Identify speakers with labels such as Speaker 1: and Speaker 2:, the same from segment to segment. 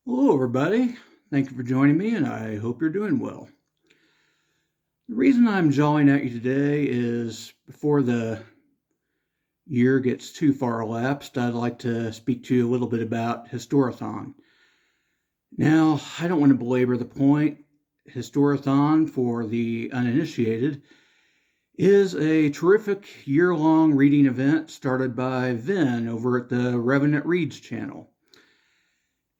Speaker 1: Hello, everybody. Thank you for joining me, and I hope you're doing well. The reason I'm jawing at you today is before the year gets too far elapsed, I'd like to speak to you a little bit about Historathon. Now, I don't want to belabor the point. Historathon, for the uninitiated, is a terrific year-long reading event started by Vin over at the Revenant Reads channel.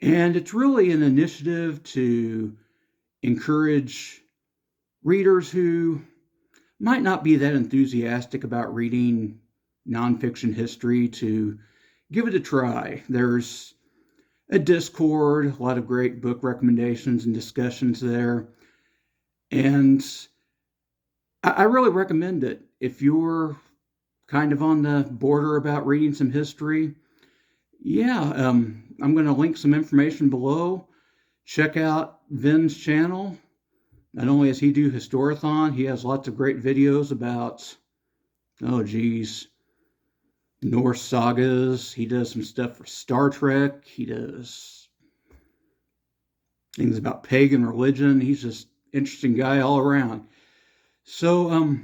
Speaker 1: And it's really an initiative to encourage readers who might not be that enthusiastic about reading nonfiction history to give it a try. There's a Discord, a lot of great book recommendations and discussions there. And I really recommend it. If you're kind of on the border about reading some history, I'm going to link some information below. Check out Vin's channel. Not only does he do Historathon, he has lots of great videos about, Norse sagas. He does some stuff for Star Trek. He does things about pagan religion. He's just interesting guy all around. So, to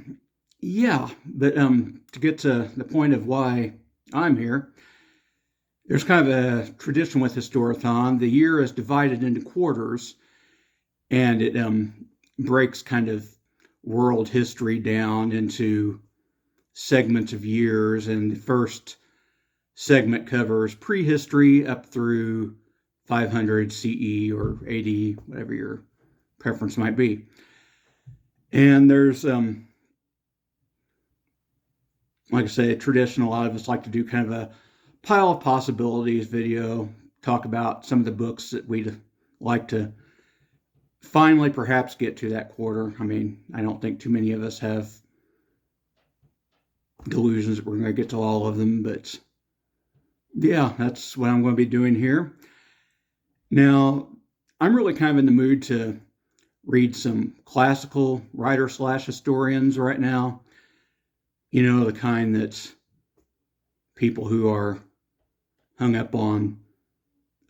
Speaker 1: get to the point of why I'm here, there's kind of a tradition with Historathon. The year is divided into quarters, and it breaks kind of world history down into segments of years. And the first segment covers prehistory up through 500 CE or AD, whatever your preference might be. And there's, like I say, a tradition. A lot of us like to do kind of a pile of possibilities video, talk about some of the books that we'd like to finally perhaps get to that quarter. I mean, I don't think too many of us have delusions that we're going to get to all of them, but yeah, that's what I'm going to be doing here. Now, I'm really kind of in the mood to read some classical writer/historians right now. You know, the kind that people who are hung up on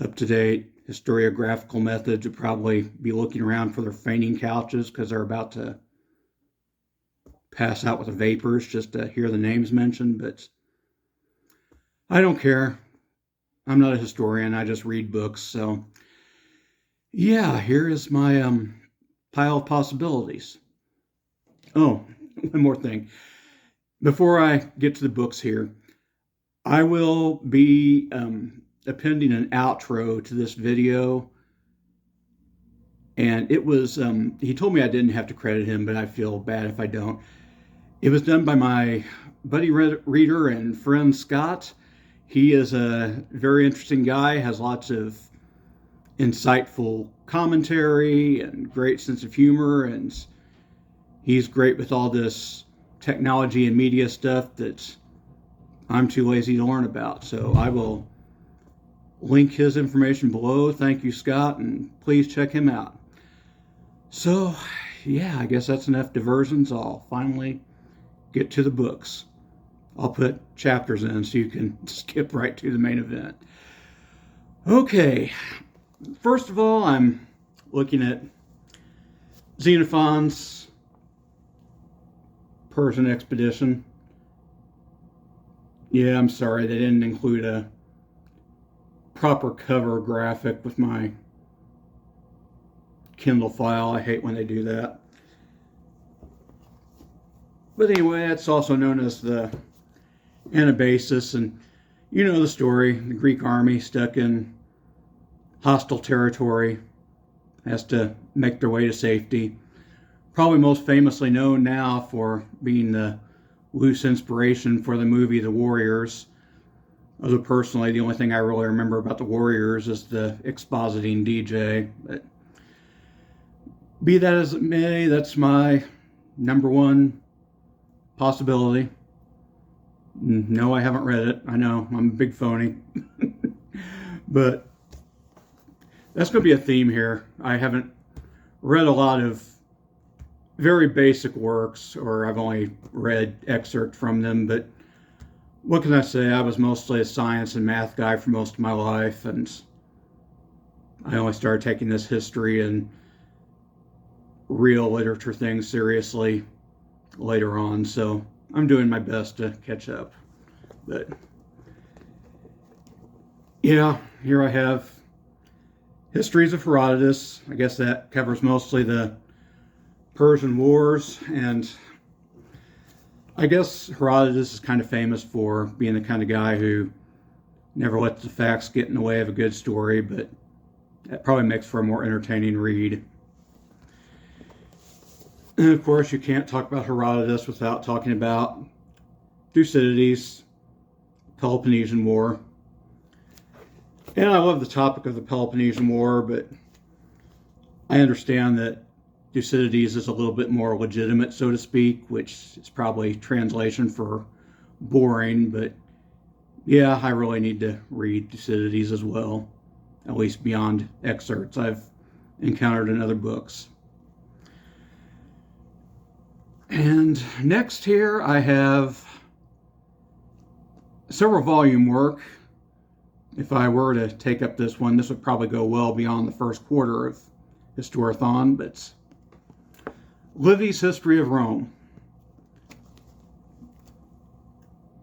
Speaker 1: up-to-date historiographical methods would probably be looking around for their fainting couches because they're about to pass out with the vapors just to hear the names mentioned. But I don't care. I'm not a historian. I just read books. So yeah, here is my pile of possibilities. Oh, one more thing. Before I get to the books here, I will be appending an outro to this video. And it was, he told me I didn't have to credit him, but I feel bad if I don't. It was done by my buddy reader and friend Scott. He is a very interesting guy, has lots of insightful commentary and great sense of humor, and he's great with all this technology and media stuff that I'm too lazy to learn about. So I will link his information below. Thank you, Scott, and please check him out. So, yeah, I guess that's enough diversions. I'll finally get to the books. I'll put chapters in so you can skip right to the main event. Okay, first of all, I'm looking at Xenophon's Persian expedition. Yeah, I'm sorry, they didn't include a proper cover graphic with my Kindle file. I hate when they do that. But anyway, it's also known as the Anabasis, and you know the story. The Greek army stuck in hostile territory has to make their way to safety. Probably most famously known now for being the loose inspiration for the movie The Warriors. Although personally, the only thing I really remember about The Warriors is the expositing DJ. But be that as it may, that's my number one possibility. No, I haven't read it. I know, I'm a big phony. But that's going to be a theme here. I haven't read a lot of very basic works, or I've only read excerpts from them, but what can I say? I was mostly a science and math guy for most of my life, and I only started taking this history and real literature thing seriously later on, so I'm doing my best to catch up. But yeah, here I have Histories of Herodotus. I guess that covers mostly the Persian Wars, and I guess Herodotus is kind of famous for being the kind of guy who never lets the facts get in the way of a good story, but that probably makes for a more entertaining read. And of course, you can't talk about Herodotus without talking about Thucydides, Peloponnesian War. And I love the topic of the Peloponnesian War, but I understand that Thucydides is a little bit more legitimate, so to speak, which is probably translation for boring, but yeah, I really need to read Thucydides as well, at least beyond excerpts I've encountered in other books. And next here I have several volume work. If I were to take up this one, this would probably go well beyond the first quarter of Historathon, but Livy's History of Rome.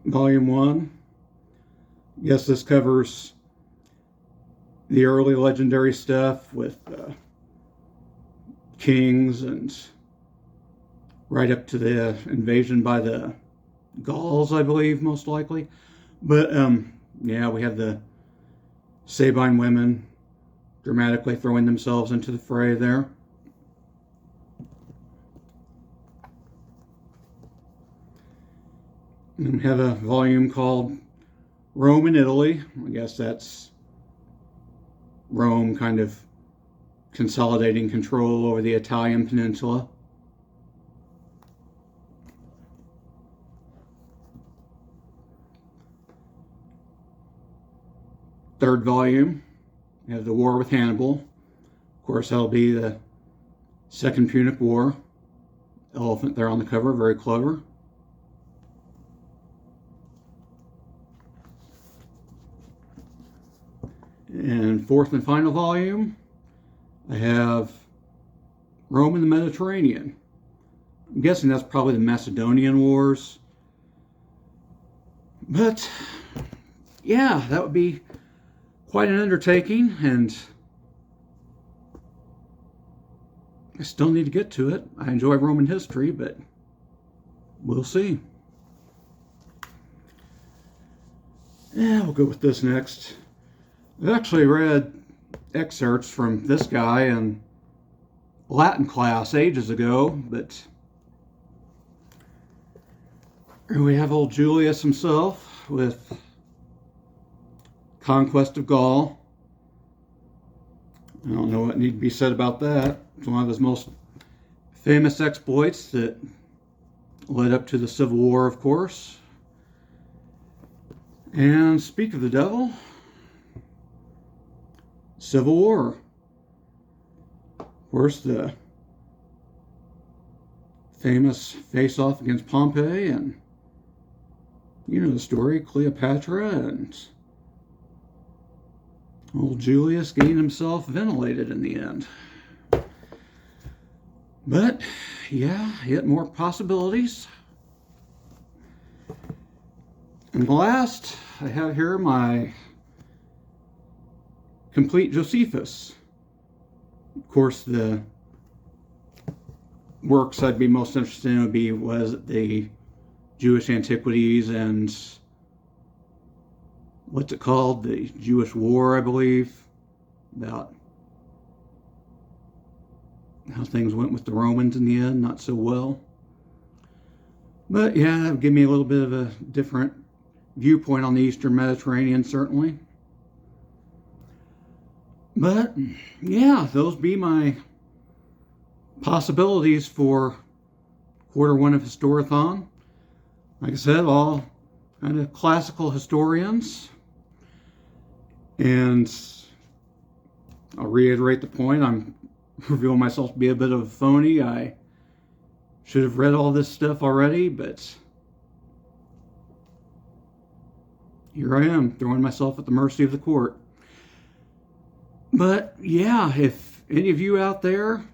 Speaker 1: Volume 1. Yes, this covers the early legendary stuff with kings and right up to the invasion by the Gauls, I believe, most likely. But yeah, we have the Sabine women dramatically throwing themselves into the fray there. And we have a volume called Rome and Italy. I guess that's Rome kind of consolidating control over the Italian peninsula. Third volume, we have the War with Hannibal. Of course, that'll be the Second Punic War. Elephant there on the cover, very clever. And fourth and final volume, I have Rome and the Mediterranean. I'm guessing that's probably the Macedonian Wars. But yeah, that would be quite an undertaking, and I still need to get to it. I enjoy Roman history, but we'll see. Yeah, we'll go with this next. I've actually read excerpts from this guy in Latin class ages ago, but here we have old Julius himself with Conquest of Gaul. I don't know what need to be said about that. It's one of his most famous exploits that led up to the Civil War, of course. And speak of the devil, Civil War. Of course, the famous face-off against Pompey, and you know the story, Cleopatra, and old Julius getting himself ventilated in the end. But, yeah, yet more possibilities. And last, I have here my complete Josephus. Of course, the works I'd be most interested in was the Jewish Antiquities and what's it called? The Jewish War, I believe, about how things went with the Romans in the end, not so well. But yeah, that would give me a little bit of a different viewpoint on the Eastern Mediterranean, certainly. But yeah, those be my possibilities for quarter one of Historathon. Like I said, all kind of classical historians. And I'll reiterate the point, I'm revealing myself to be a bit of a phony. I should have read all this stuff already, but here I am, throwing myself at the mercy of the court. But yeah, if any of you out there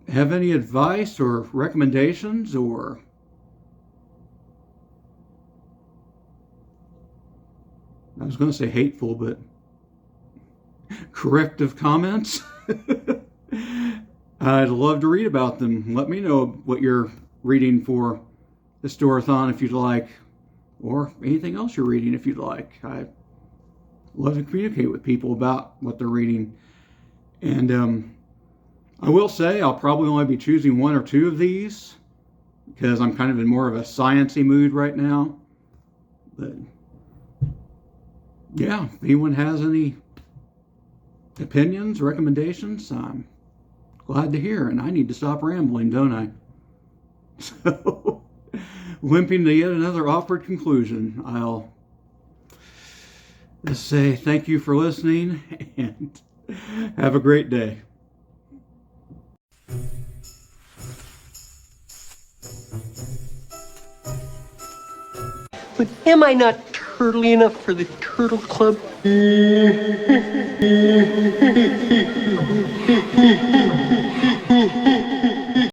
Speaker 1: have any advice or recommendations or I was going to say hateful, but corrective comments, I'd love to read about them. Let me know what you're reading for Historathon if you'd like, or anything else you're reading if you'd like. I love to communicate with people about what they're reading. And I will say I'll probably only be choosing one or two of these because I'm kind of in more of a sciencey mood right now. But yeah, if anyone has any opinions, recommendations, I'm glad to hear. And I need to stop rambling, don't I? So, limping to yet another awkward conclusion, I'll just say thank you for listening and have a great day.
Speaker 2: But am I not turtly enough for the Turtle Club?